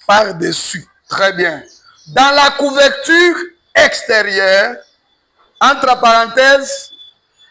par-dessus. Très bien. Dans la couverture extérieure, entre parenthèses,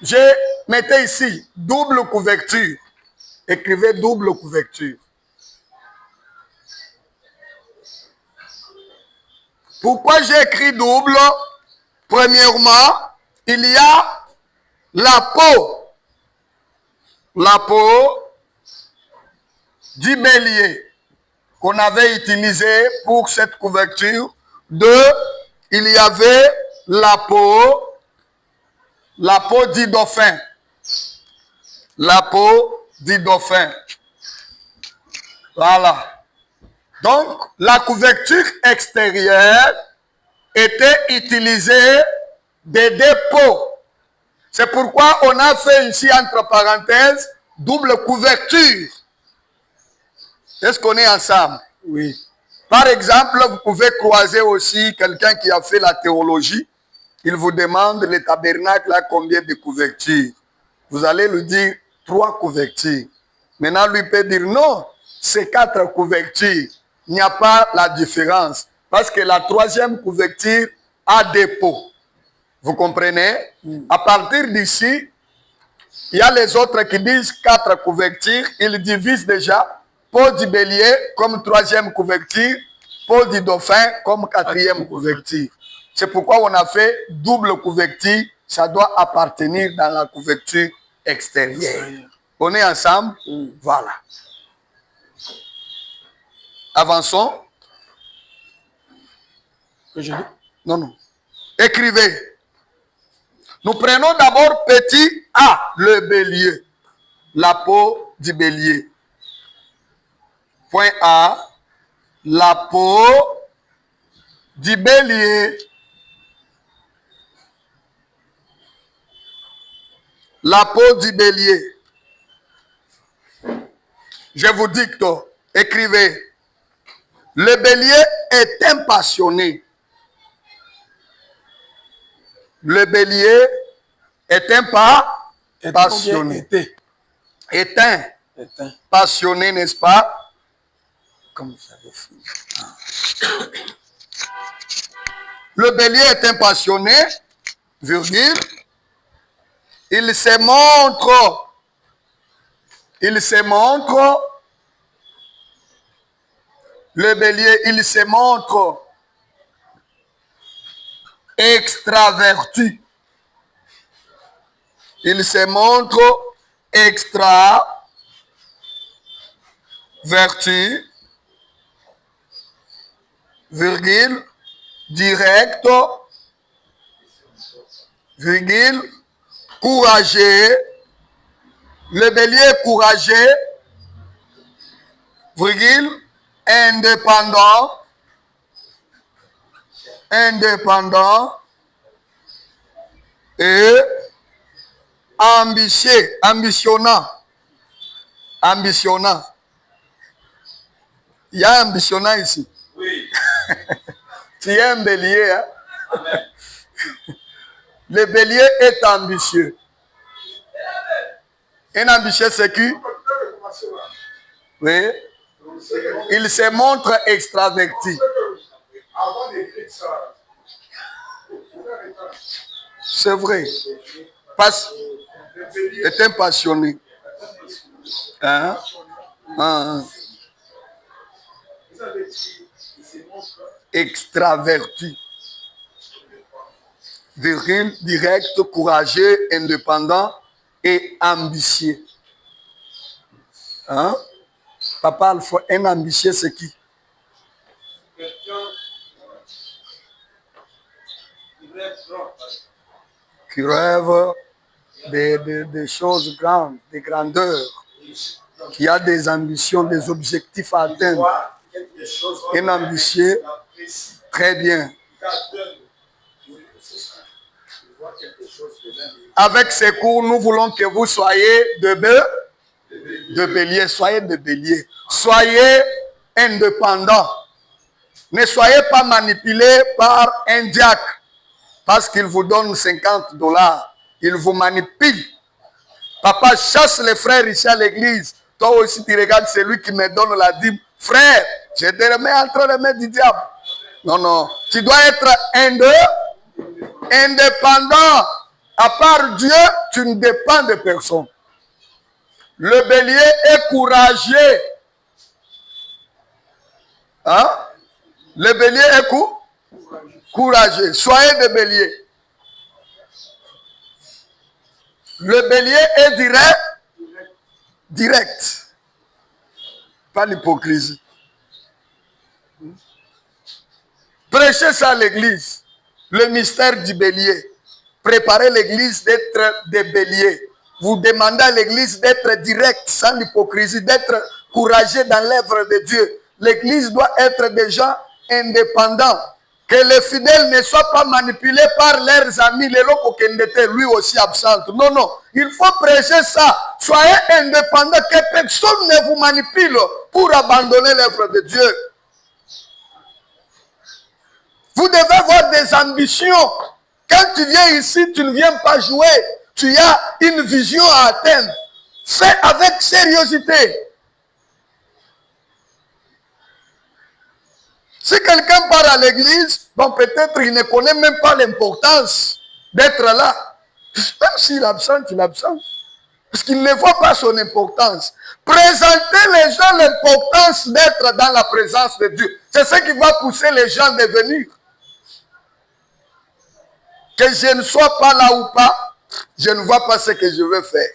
je mettais ici double couverture. Écrivez double couverture. Pourquoi j'ai écrit double? Premièrement, il y a la peau du bélier qu'on avait utilisé pour cette couverture. Deux, il y avait la peau du dauphin. La peau du dauphin. Voilà. Donc, la couverture extérieure était utilisée des deux peaux. C'est pourquoi on a fait ici, entre parenthèses, double couverture. Est-ce qu'on est ensemble? Oui. Par exemple, vous pouvez croiser aussi quelqu'un qui a fait la théologie. Il vous demande le tabernacle a combien de couvertures? Vous allez lui dire 3 couvertures. Maintenant, lui peut dire non, c'est 4 couvertures. Il n'y a pas la différence. Parce que la 3e couverture a des peaux. Vous comprenez? À partir d'ici, il y a les autres qui disent 4 couvertures. Ils divisent déjà peau du bélier comme 3e couverture, peau du dauphin comme 4e couverture. C'est pourquoi on a fait double couverture. Ça doit appartenir dans la couverture extérieure. On est ensemble? Voilà. Avançons. Non. Écrivez. Nous prenons d'abord petit A, le bélier. La peau du bélier. Point A, la peau du bélier. La peau du bélier. Je vous dicte, écrivez. Le bélier est impassionné. Le bélier est passionné. Éteint. Passionné, n'est-ce pas? Comme ça, le bélier est impassionné, virgule. Il se montre. Le bélier, il se montre extraverti. Il se montre extraverti, virgule, direct, virgule, courageux. Le bélier est courageux, virgule, indépendant et ambitieux, ambitionnant. Il y a ambitionnant ici. Oui. Tu es un bélier, hein? Amen. Le bélier est ambitieux. Un ambitieux, c'est qui? Oui. Il se montre extraverti. C'est vrai. Est un passionné. Hein? Extraverti. Viril, direct, courageux, indépendant et ambitieux. Hein? Papa, un ambitieux, c'est qui? Qui rêve des choses grandes, des grandeurs, qui a des ambitions, des objectifs à atteindre. Un ambitieux, très bien. Avec ces cours, nous voulons que vous soyez de bélier. Soyez de bélier. Soyez indépendants. Ne soyez pas manipulés par un diacre parce qu'il vous donne $50. Il vous manipule. Papa chasse les frères ici à l'église. Toi aussi, tu regardes celui qui me donne la dîme. frère, je te remets entre les mains du diable. Non, non. Tu dois être indépendant. À part Dieu, tu ne dépends de personne. Le bélier est courageux. Hein? Le bélier est courageux. Soyez des béliers. Le bélier est direct. Pas l'hypocrisie. Prêchez ça à l'église. Le mystère du bélier. Préparez l'église d'être des béliers. Vous demandez à l'église d'être direct, sans l'hypocrisie, d'être courageux dans l'œuvre de Dieu. L'église doit être des gens indépendants. Que les fidèles ne soient pas manipulés par leurs amis, les locaux qui étaient lui aussi absents. Non, non. Il faut prêcher ça. Soyez indépendants, que personne ne vous manipule pour abandonner l'œuvre de Dieu. Vous devez avoir des ambitions. Quand tu viens ici, tu ne viens pas jouer. Tu as une vision à atteindre. Fais avec sérieuxité. Si quelqu'un part à l'église, bon, peut-être il ne connaît même pas l'importance d'être là. Même s'il est absent, il est absent. Parce qu'il ne voit pas son importance. Présentez les gens l'importance d'être dans la présence de Dieu. C'est ce qui va pousser les gens à venir. Que je ne sois pas là ou pas, je ne vois pas ce que je veux faire.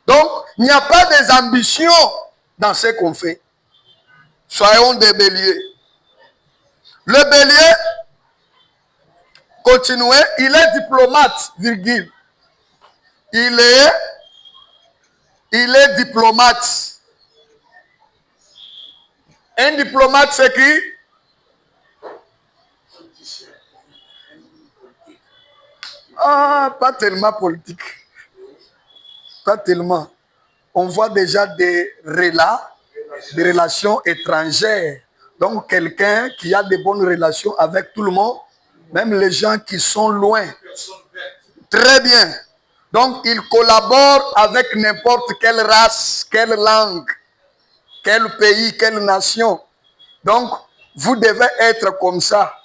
Donc, il n'y a pas des ambitions dans ce qu'on fait. Soyons des béliers. Le bélier, continuez, il est diplomate, virgule. Il est diplomate. Un diplomate, c'est qui? Ah, pas tellement politique. Pas tellement. On voit déjà des relations étrangères. Donc, quelqu'un qui a de bonnes relations avec tout le monde, même les gens qui sont loin. Très bien. Donc, il collabore avec n'importe quelle race, quelle langue, quel pays, quelle nation. Donc, vous devez être comme ça.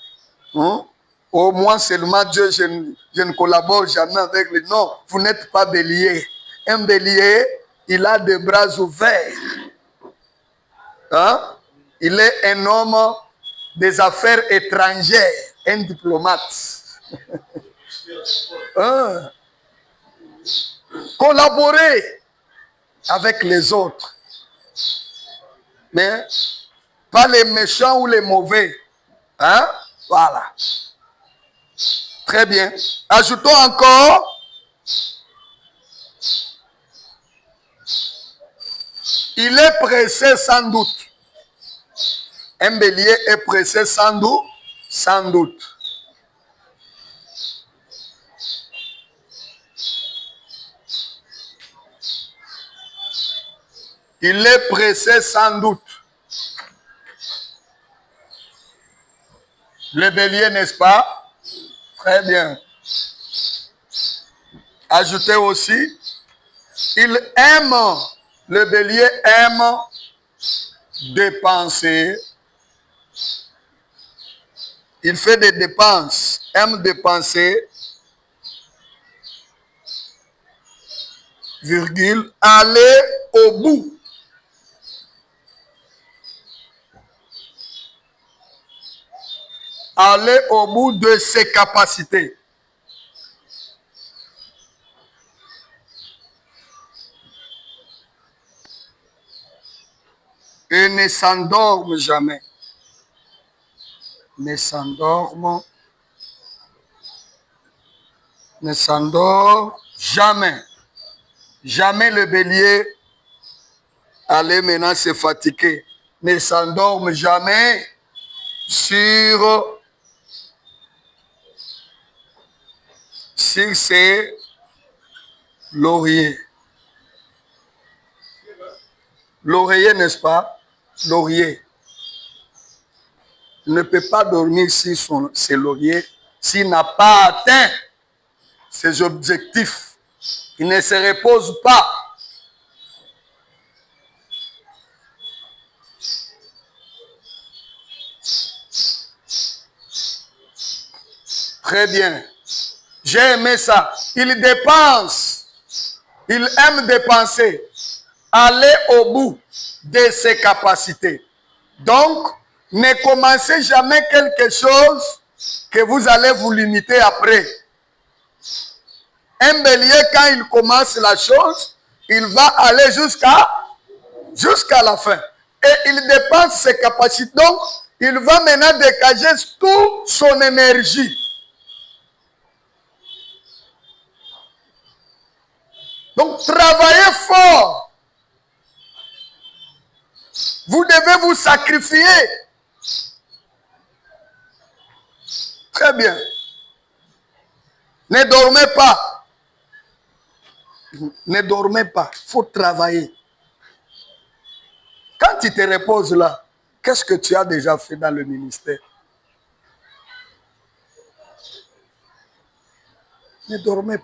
Hein? Au moins seulement Dieu, je ne collabore jamais avec les... Non, vous n'êtes pas bélier. Un bélier, il a des bras ouverts. Hein? Il est un homme des affaires étrangères, un diplomate. Hein? Collaborer avec les autres. Mais pas les méchants ou les mauvais. Hein? Voilà. Très bien. Ajoutons encore. Il est pressé sans doute. Un bélier est pressé sans doute. Sans doute. Il est pressé sans doute. Le bélier, n'est-ce pas? Très bien. Ajoutez aussi, il aime, le bélier aime dépenser. Il fait des dépenses, aime dépenser, virgule, aller au bout. Aller au bout de ses capacités. Et ne s'endorme jamais. Ne s'endorme. Ne s'endort jamais. Jamais le bélier allait maintenant se fatiguer. Ne s'endorme jamais sur ses lauriers. L'oreiller, n'est-ce pas? Laurier. Il ne peut pas dormir sur ses lauriers s'il n'a pas atteint ses objectifs. Il ne se repose pas. Très bien. J'ai aimé ça. Il dépense. Il aime dépenser. Aller au bout de ses capacités. Donc, ne commencez jamais quelque chose que vous allez vous limiter après. Un bélier, quand il commence la chose, il va aller jusqu'à la fin. Et il dépense ses capacités. Donc, il va maintenant dégager toute son énergie. Donc, travaillez fort. Vous devez vous sacrifier. Très bien. Ne dormez pas. Ne dormez pas. Il faut travailler. Quand tu te reposes là, qu'est-ce que tu as déjà fait dans le ministère? Ne dormez pas.